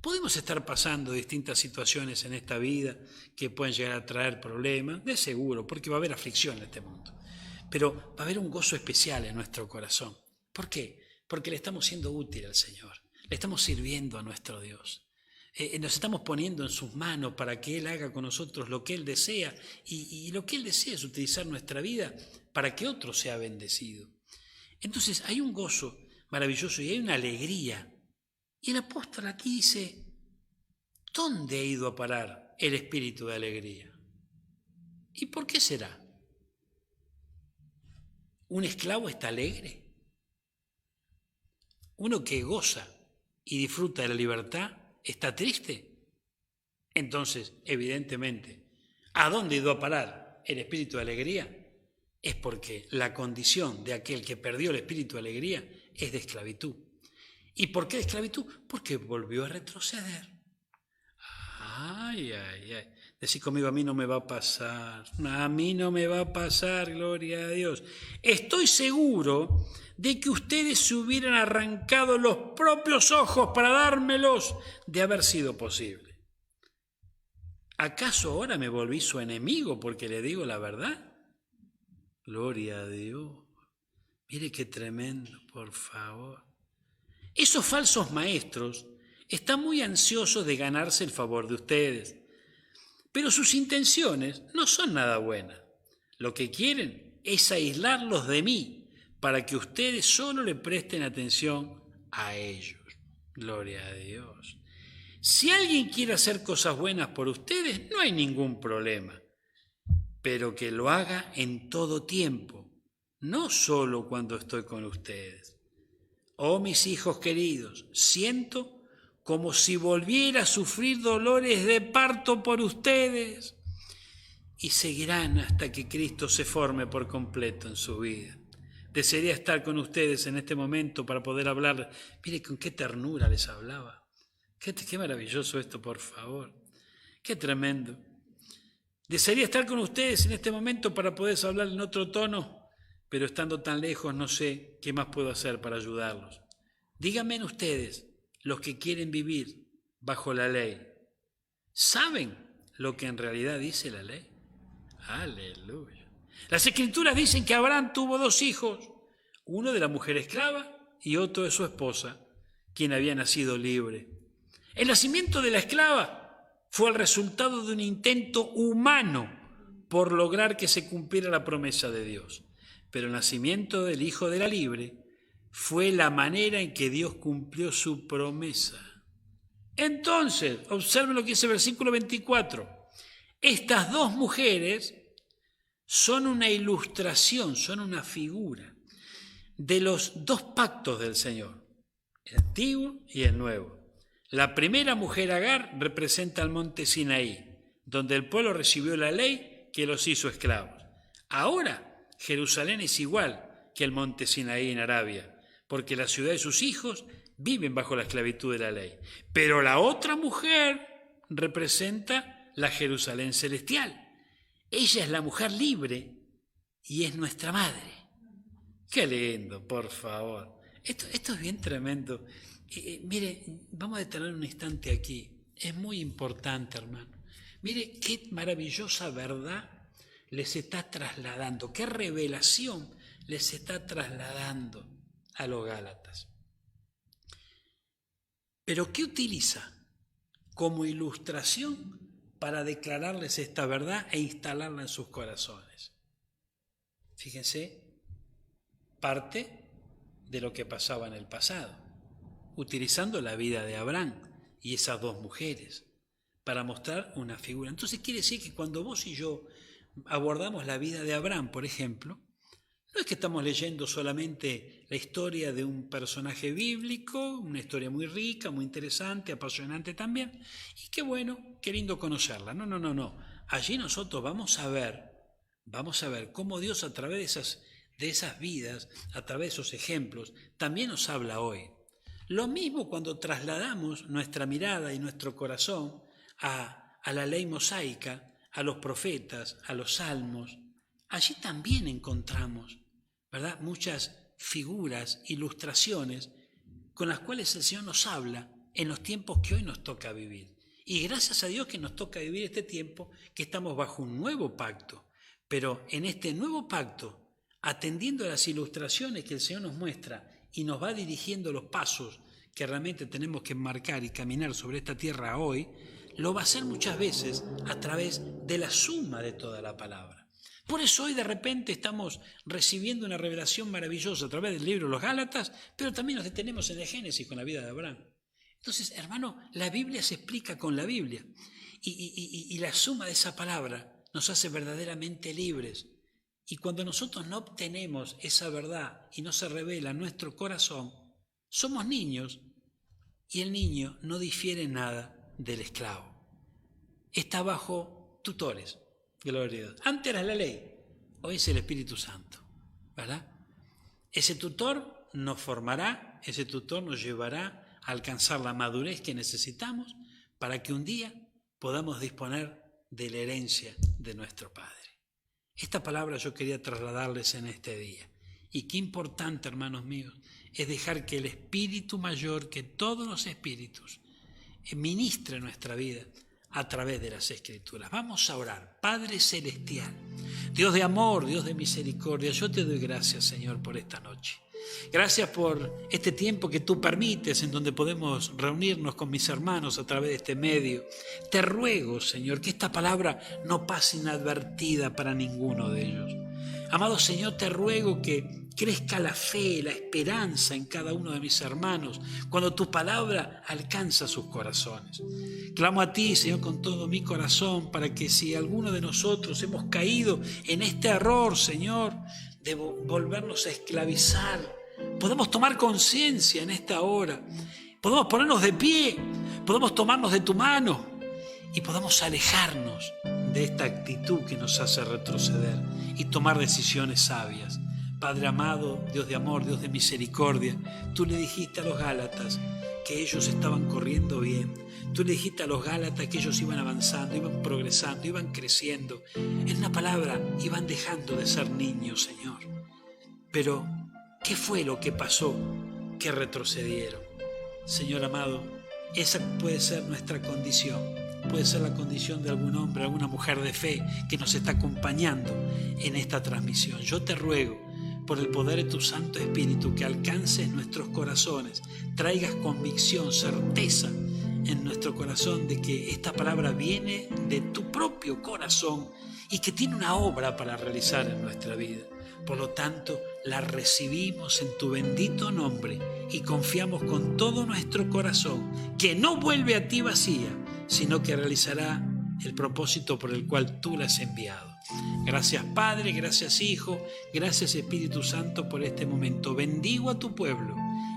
Podemos estar pasando distintas situaciones en esta vida que pueden llegar a traer problemas, de seguro, porque va a haber aflicción en este mundo. Pero va a haber un gozo especial en nuestro corazón. ¿Por qué? Porque le estamos siendo útil al Señor, le estamos sirviendo a nuestro Dios. Nos estamos poniendo en sus manos para que Él haga con nosotros lo que Él desea, y lo que Él desea es utilizar nuestra vida para que otro sea bendecido. Entonces hay un gozo maravilloso y hay una alegría. Y el apóstol aquí dice, ¿dónde ha ido a parar el espíritu de alegría? ¿Y por qué será? ¿Un esclavo está alegre? ¿Uno que goza y disfruta de la libertad está triste? Entonces, evidentemente, ¿a dónde ha ido a parar el espíritu de alegría? Es porque la condición de aquel que perdió el espíritu de alegría es de esclavitud. ¿Y por qué de esclavitud? Porque volvió a retroceder. Ay. Decí conmigo, a mí no me va a pasar. A mí no me va a pasar, gloria a Dios. Estoy seguro de que ustedes se hubieran arrancado los propios ojos para dármelos de haber sido posible. ¿Acaso ahora me volví su enemigo porque le digo la verdad? Gloria a Dios. Mire qué tremendo, por favor. Esos falsos maestros están muy ansiosos de ganarse el favor de ustedes, pero sus intenciones no son nada buenas. Lo que quieren es aislarlos de mí para que ustedes solo le presten atención a ellos. Gloria a Dios. Si alguien quiere hacer cosas buenas por ustedes, no hay ningún problema, pero que lo haga en todo tiempo, no solo cuando estoy con ustedes. Oh, mis hijos queridos, siento como si volviera a sufrir dolores de parto por ustedes, y seguirán hasta que Cristo se forme por completo en su vida. Desearía estar con ustedes en este momento para poder hablar. Mire con qué ternura les hablaba. Qué maravilloso esto, por favor. Qué tremendo. Desearía estar con ustedes en este momento para poder hablar en otro tono, pero estando tan lejos no sé qué más puedo hacer para ayudarlos. Díganme ustedes, los que quieren vivir bajo la ley, ¿saben lo que en realidad dice la ley? Aleluya. Las Escrituras dicen que Abraham tuvo 2 hijos, uno de la mujer esclava y otro de su esposa, quien había nacido libre. El nacimiento de la esclava fue el resultado de un intento humano por lograr que se cumpliera la promesa de Dios. Pero el nacimiento del hijo de la libre fue la manera en que Dios cumplió su promesa. Entonces, observen lo que dice el versículo 24. Estas 2 mujeres son una ilustración, son una figura de los 2 pactos del Señor, el antiguo y el nuevo. La primera mujer, Agar, representa el monte Sinaí, donde el pueblo recibió la ley que los hizo esclavos. Ahora Jerusalén es igual que el monte Sinaí en Arabia, porque la ciudad y sus hijos viven bajo la esclavitud de la ley. Pero la otra mujer representa la Jerusalén celestial. Ella es la mujer libre y es nuestra madre. Qué lindo, por favor. Esto es bien tremendo. Mire, vamos a detener un instante aquí. Es muy importante, hermano. Mire qué maravillosa verdad les está trasladando, qué revelación les está trasladando a los Gálatas. Pero ¿qué utiliza como ilustración para declararles esta verdad e instalarla en sus corazones? Fíjense, parte de lo que pasaba en el pasado, utilizando la vida de Abraham y esas dos mujeres para mostrar una figura. Entonces quiere decir que cuando vos y yo abordamos la vida de Abraham, por ejemplo, no es que estamos leyendo solamente la historia de un personaje bíblico, una historia muy rica, muy interesante, apasionante también, y qué bueno, qué lindo conocerla. No. Allí nosotros vamos a ver cómo Dios a través de esas vidas, a través de esos ejemplos, también nos habla hoy. Lo mismo cuando trasladamos nuestra mirada y nuestro corazón a la ley mosaica, a los profetas, a los salmos. Allí también encontramos, ¿verdad?, muchas figuras, ilustraciones con las cuales el Señor nos habla en los tiempos que hoy nos toca vivir. Y gracias a Dios que nos toca vivir este tiempo, que estamos bajo un nuevo pacto. Pero en este nuevo pacto, atendiendo a las ilustraciones que el Señor nos muestra y nos va dirigiendo los pasos que realmente tenemos que marcar y caminar sobre esta tierra hoy, lo va a hacer muchas veces a través de la suma de toda la palabra. Por eso hoy de repente estamos recibiendo una revelación maravillosa a través del libro de los Gálatas, pero también nos detenemos en el Génesis con la vida de Abraham. Entonces, hermano, la Biblia se explica con la Biblia y la suma de esa palabra nos hace verdaderamente libres. Y cuando nosotros no obtenemos esa verdad y no se revela en nuestro corazón, somos niños y el niño no difiere nada del esclavo. Está bajo tutores. Gloria a Dios. Antes era la ley, hoy es el Espíritu Santo, ¿verdad? Ese tutor nos formará, ese tutor nos llevará a alcanzar la madurez que necesitamos para que un día podamos disponer de la herencia de nuestro Padre. Esta palabra yo quería trasladarles en este día. Y qué importante, hermanos míos, es dejar que el Espíritu mayor, que todos los espíritus, ministre nuestra vida a través de las Escrituras. Vamos a orar. Padre Celestial, Dios de amor, Dios de misericordia, yo te doy gracias, Señor, por esta noche. Gracias por este tiempo que tú permites en donde podemos reunirnos con mis hermanos a través de este medio. Te ruego, Señor, que esta palabra no pase inadvertida para ninguno de ellos. Amado Señor, te ruego que crezca la fe, la esperanza en cada uno de mis hermanos cuando tu palabra alcanza sus corazones. Clamo a ti, Señor, con todo mi corazón para que si alguno de nosotros hemos caído en este error, Señor, de volvernos a esclavizar, podemos tomar conciencia en esta hora, podemos ponernos de pie, podemos tomarnos de tu mano y podemos alejarnos de esta actitud que nos hace retroceder y tomar decisiones sabias. Padre amado, Dios de amor, Dios de misericordia, tú le dijiste a los Gálatas que ellos estaban corriendo bien. Tú le dijiste a los Gálatas que ellos iban avanzando, iban progresando, iban creciendo. En una palabra, iban dejando de ser niños, Señor. Pero, ¿qué fue lo que pasó? Que retrocedieron. Señor amado, esa puede ser nuestra condición. Puede ser la condición de algún hombre, alguna mujer de fe que nos está acompañando en esta transmisión. Yo te ruego, por el poder de tu Santo Espíritu, que alcances nuestros corazones, traigas convicción, certeza en nuestro corazón de que esta palabra viene de tu propio corazón y que tiene una obra para realizar en nuestra vida. Por lo tanto, la recibimos en tu bendito nombre y confiamos con todo nuestro corazón que no vuelve a ti vacía, sino que realizará el propósito por el cual tú la has enviado. Gracias Padre, gracias Hijo, gracias Espíritu Santo por este momento. Bendigo a tu pueblo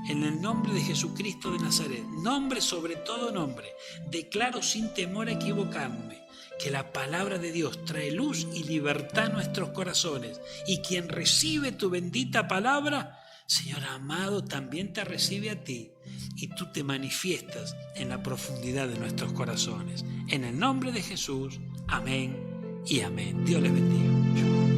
En el nombre de Jesucristo de Nazaret, nombre sobre todo nombre, declaro sin temor a equivocarme que la palabra de Dios trae luz y libertad a nuestros corazones, y quien recibe tu bendita palabra, Señor amado, también te recibe a ti, y tú te manifiestas en la profundidad de nuestros corazones. En el nombre de Jesús, amén y amén. Dios les bendiga.